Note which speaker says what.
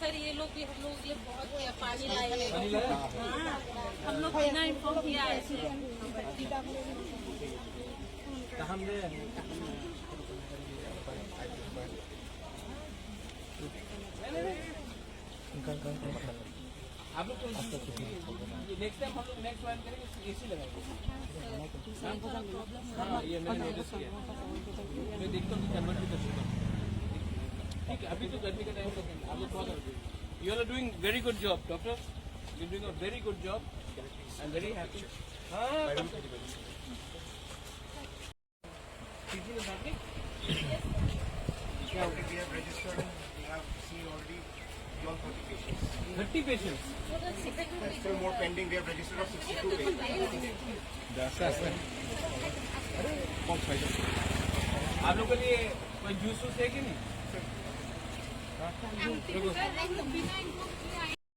Speaker 1: Sir ये लोग भी हम लोग ये बहुत पानी लाए हैं। हम लोग बिना इन्फॉर्म किए आए थे।
Speaker 2: आप लोग नेक्स्ट टाइम हम लोग नेक्स्ट प्लान करेंगे एसी लगाएंगे। हाँ ये मैंने नोटिस किया, मैं देखता हूँ कन्वर्ट भी कर सकता हूँ। ठीक है, अभी तो गर्मी का टाइम है, आप लोग बहुत you are doing very good job doctor, you doing a very good job, I am very happy. हाँ
Speaker 3: We have registered and we have seen already beyond 30 patients.
Speaker 2: 30 patients.
Speaker 3: Still more pending. We have registered of 62 patients.
Speaker 2: आप लोग के लिए कोई juice है कि नहीं?